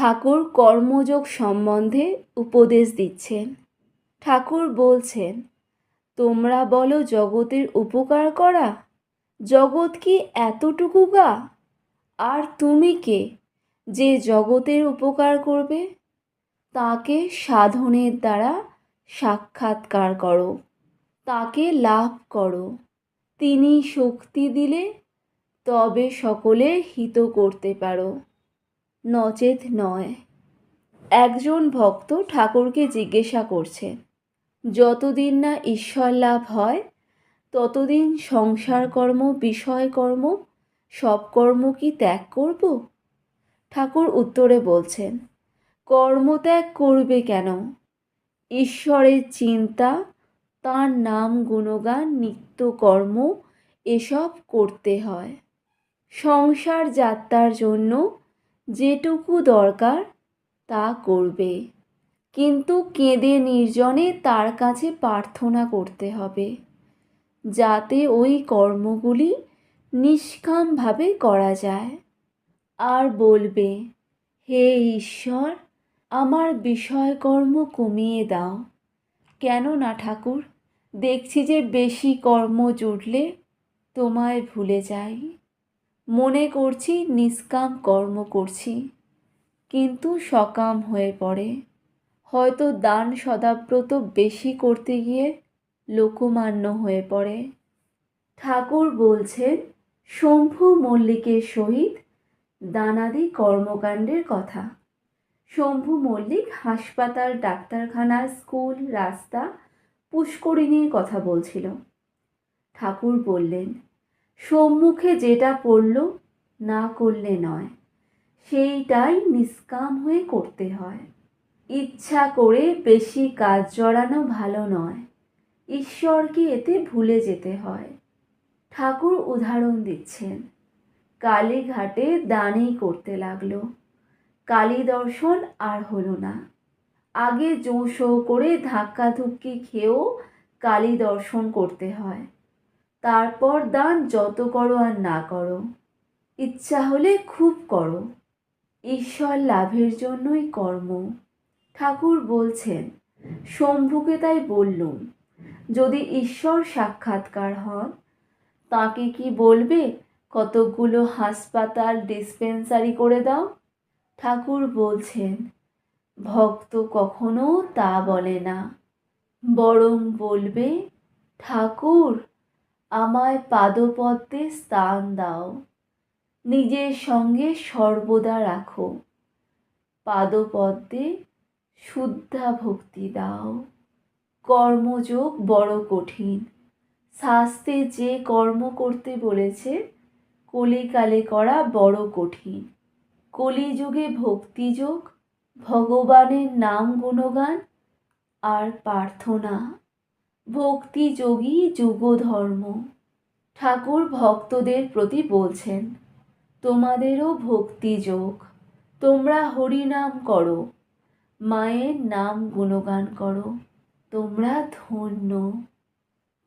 ঠাকুর কর্মযোগ সম্বন্ধে উপদেশ দিচ্ছেন। ঠাকুর বলছেন, তোমরা বলো জগতের উপকার করা, জগৎ কি এতটুকু গা? আর তুমি কে যে জগতের উপকার করবে? তাকে সাধনের দ্বারা সাক্ষাৎকার করো, তাকে লাভ করো। তিনি শক্তি দিলে তবে সকলের হিত করতে পারো, নচেত নয়। একজন ভক্ত ঠাকুরকে জিজ্ঞাসা করছেন, যতদিন না ঈশ্বর লাভ হয় ততদিন সংসার কর্ম, বিষয় কর্ম, সব কর্ম কি ত্যাগ করব? ঠাকুর উত্তরে বলছেন, কর্মত্যাগ করবে কেন? ঈশ্বরের চিন্তা, তার নাম গুণগান, নিত্যকর্ম এসব করতে হয়। সংসার যাত্রার জন্য যেটুকু দরকার তা করবে, কিন্তু কেঁদে নির্জনে তার কাছে প্রার্থনা করতে হবে, যাতে ওই কর্মগুলি নিষ্কামভাবে করা যায়। আর বলবে, হে ঈশ্বর, আমার বিষয়কর্ম কমিয়ে দাও। কেন না ঠাকুর, দেখছি যে বেশি কর্ম জুটলে তোমায় ভুলে যাই। মনে করছি নিষ্কাম কর্ম করছি, কিন্তু সকাম হয়ে পড়ে। হয়তো দান সদাব্রত বেশি করতে গিয়ে লোকমান্য হয়ে পড়ে। ঠাকুর বলছেন শম্ভু মল্লিকের সহিত দানাদি কর্মকাণ্ডের কথা। শম্ভু মল্লিক হাসপাতাল, ডাক্তারখানা, স্কুল, রাস্তা, পুষ্করিণীর কথা বলছিল। ঠাকুর বললেন, সম্মুখে যেটা পড়ল না করলে নয়, সেইটাই নিষ্কাম হয়ে করতে হয়। ইচ্ছা করে বেশি কাজ জড়ানো ভালো নয়, ঈশ্বরকে এতে ভুলে যেতে হয়। ঠাকুর উদাহরণ দিচ্ছেন, কালীঘাটে দানই করতে লাগলো, কালী দর্শন আর হলো না। আগে জোঁশো করে ধাক্কাধুক্কি খেয়েও কালী দর্শন করতে হয়, তারপর দান যত করো আর না করো, ইচ্ছা হলে খুব করো, ঈশ্বর লাভের জন্যই কর্ম। ঠাকুর বলছেন, শম্ভুকে তাই বললুম, যদি ঈশ্বর সাক্ষাৎকার হন তাকে কি বলবে কতকগুলো হাসপাতাল, ডিসপেন্সারি করে দাও? ঠাকুর বলছেন, ভক্ত কখনো তা বলে না, বরং বলবে, ঠাকুর আমায় পাদপদ্মে স্থান দাও, নিজের সঙ্গে সর্বদা রাখো, পাদপদ্মে শুদ্ধা ভক্তি দাও। কর্মযোগ বড় কঠিন। শাস্ত্রে যে কর্ম করতে বলেছে কলিকালে করা বড় কঠিন। কলিযুগে ভক্তিযোগ, ভগবানের নাম গুণগান আর প্রার্থনা, ভক্তিযোগী যুগধর্ম। ঠাকুর ভক্তদের প্রতি বলছেন, তোমাদেরও ভক্তিযোগ, তোমরা হরিনাম করো, মায়ের নাম গুণগান করো, তোমরা ধন্য।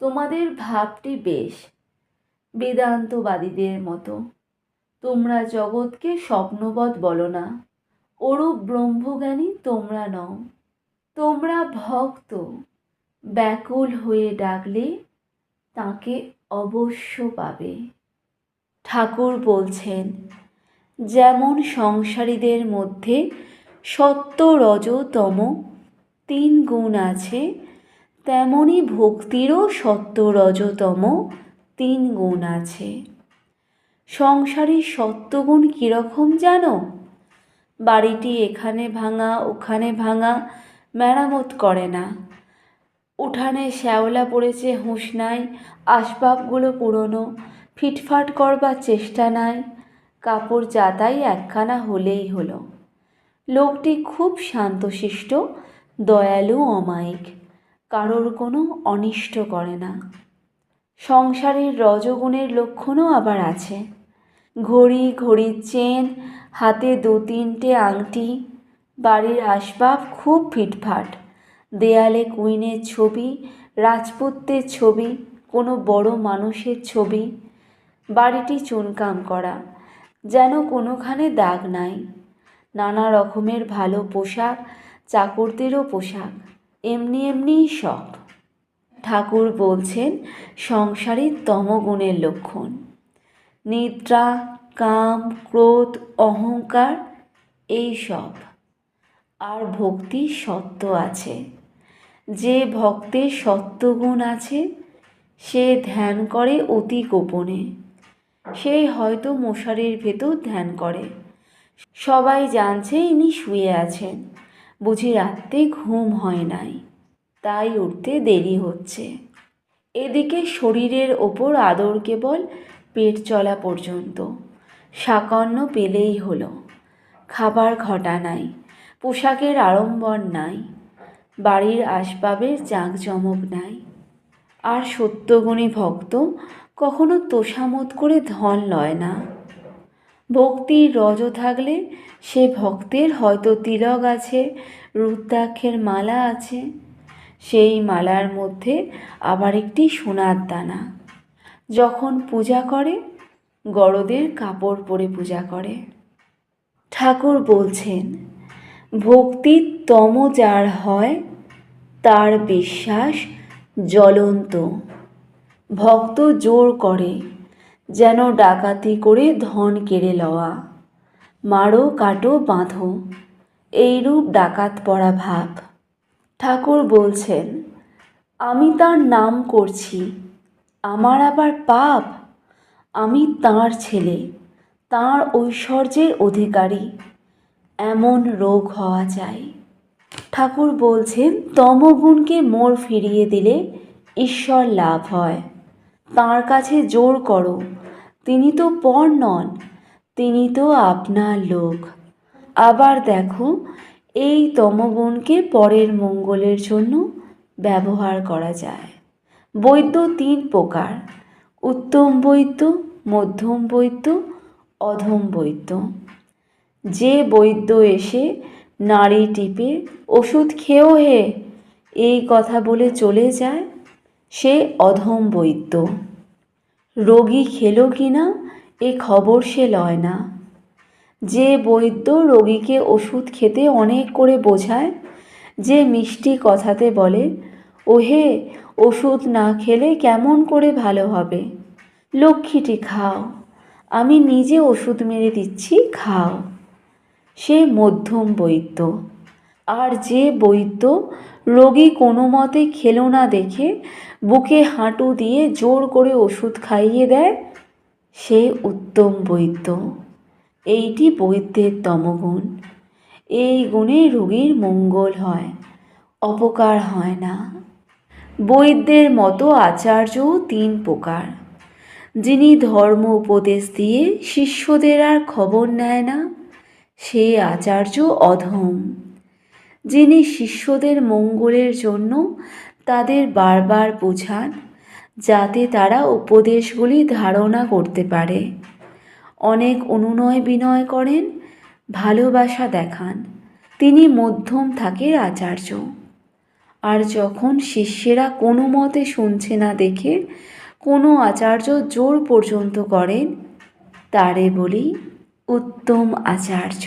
তোমাদের ভাবটি বেশ বেদান্তবাদীদের মতো। তোমরা জগৎকে স্বপ্নবৎ বলো না, ওরূপ ব্রহ্মজ্ঞানী তোমরা নও। তোমরা ভক্ত, ব্যাকুল হয়ে ডাকলে তাকে অবশ্য পাবে। ঠাকুর বলছেন, যেমন সংসারীদের মধ্যে সত্ত্ব, রজ, তম 3 গুণ আছে, তেমনি ভক্তিরও সত্ত্ব, রজ, তম 3 গুণ আছে। সংসারী সত্ত্বগুণ কীরকম জানো? বাড়িটি এখানে ভাঙা ওখানে ভাঙা, মেরামত করে না, উঠানে শ্যাওলা পড়েছে হুঁশ নাই, আসবাবগুলো পুরনো, ফিটফাট করবার চেষ্টা নাই, কাপড় জাতাই একখানা হলেই হলো। লোকটি খুব শান্তশিষ্ট, দয়ালু, অমায়িক, কারোর কোনো অনিষ্ট করে না। সংসারের রজগুণের লক্ষণও আবার আছে। ঘড়ি, ঘড়ির চেন, হাতে 2-3টে আংটি, বাড়ির আসবাব খুব ফিটফাট, দেয়ালে কুইনের ছবি, রাজপুত্রের ছবি, কোনো বড় মানুষের ছবি। বাড়িটি চুনকাম করা, যেন কোনোখানে দাগ নাই। নানা রকমের ভালো পোশাক, চাকরদেরও পোশাক, এমনি এমনিই সব। ঠাকুর বলছেন সংসারী তমগুণের লক্ষণ। নিদ্রা, কাম, ক্রোধ, অহংকার, এই সব। আর ভক্তি সত্য আছে। যে ভক্তের সত্যগুণ আছে সে ধ্যান করে অতি গোপনে। সে হয়তো মশারির ভেতর ধ্যান করে, সবাই জানছে ইনি শুয়ে আছেন, বুঝি রাত্রে ঘুম হয় নাই, তাই উঠতে দেরি হচ্ছে। এদিকে শরীরের ওপর আদর কেবল পেট চলা পর্যন্ত। সাকন্য পেলেই হলো। খাবার ঘটা নাই, পোশাকের আড়ম্বর নাই, বাড়ির আসবাবের জাঁকজমক নাই। আর সত্যগুণী ভক্ত কখনো তোষামোদ করে ধন লয় না। ভক্তির রজ থাকলে সে ভক্তের হয়তো তিলক আছে, রুদ্রাক্ষের মালা আছে, সেই মালার মধ্যে আবার একটি সোনার দানা। যখন পূজা করে গরদের কাপড় পরে পূজা করে। ঠাকুর বলছেন ভক্তি তম যার হয় তার বিশ্বাস জ্বলন্ত। ভক্ত জোর করে যেন ডাকাতি করে ধন কেড়ে লওয়া, মারো কাটো বাঁধো, এইরূপ ডাকাত পড়া ভাব। ঠাকুর বলছেন আমি তার নাম করছি, আমার আবার পাপ, আমি তাঁর ছেলে, তাঁর ঐশ্বর্যের অধিকারী, এমন রোগ হওয়া চাই। ঠাকুর বলছেন তমগুণকে মোড় ফিরিয়ে দিলে ঈশ্বর লাভ হয়। তাঁর কাছে জোর করো, তিনি তো পর নন, তিনি তো আপনার লোক। আবার দেখো এই তমগুণকে পরের মঙ্গলের জন্য ব্যবহার করা যায়। বৈদ্য 3 প্রকার: উত্তম বৈদ্য, মধ্যম বৈদ্য, অধম বৈদ্য। যে বৈদ্য এসে নাড়ি টিপে ওষুধ খেও হে এই কথা বলে চলে যায় সে অধম বৈদ্য। রোগী খেলো কিনা এ খবর সে লয় না। যে বৈদ্য রোগীকে ওষুধ খেতে অনেক করে বোঝায়, যে মিষ্টি কথাতে বলে ওহে ওষুধ না খেলে কেমন করে ভালো হবে, লক্ষ্মীটি খাও, আমি নিজে ওষুধ মেরে দিচ্ছি খাও, সে মধ্যম বৈদ্য। আর যে বৈদ্য রোগী কোনো মতে খেলো না দেখে বুকে হাঁটু দিয়ে জোর করে ওষুধ খাইয়ে দেয় সে উত্তম বৈদ্য। এইটি বৈদ্যের তমগুণ। এই গুণে রোগীর মঙ্গল হয়, অপকার হয় না। বৈদ্যের মতো আচার্যও 3 প্রকার। যিনি ধর্ম উপদেশ দিয়ে শিষ্যদের আর খবর নেয় না সে আচার্য অধম। যিনি শিষ্যদের মঙ্গলের জন্য তাদের বারবার বোঝান যাতে তারা উপদেশগুলি ধারণা করতে পারে, অনেক অনুনয় বিনয় করেন, ভালোবাসা দেখান, তিনি মধ্যম থাকের আচার্য। আর যখন শিষ্যেরা কোনো মতে শুনছে না দেখে কোনো আচার্য জোর পর্যন্ত করেন তারে বলি উত্তম আচার্য।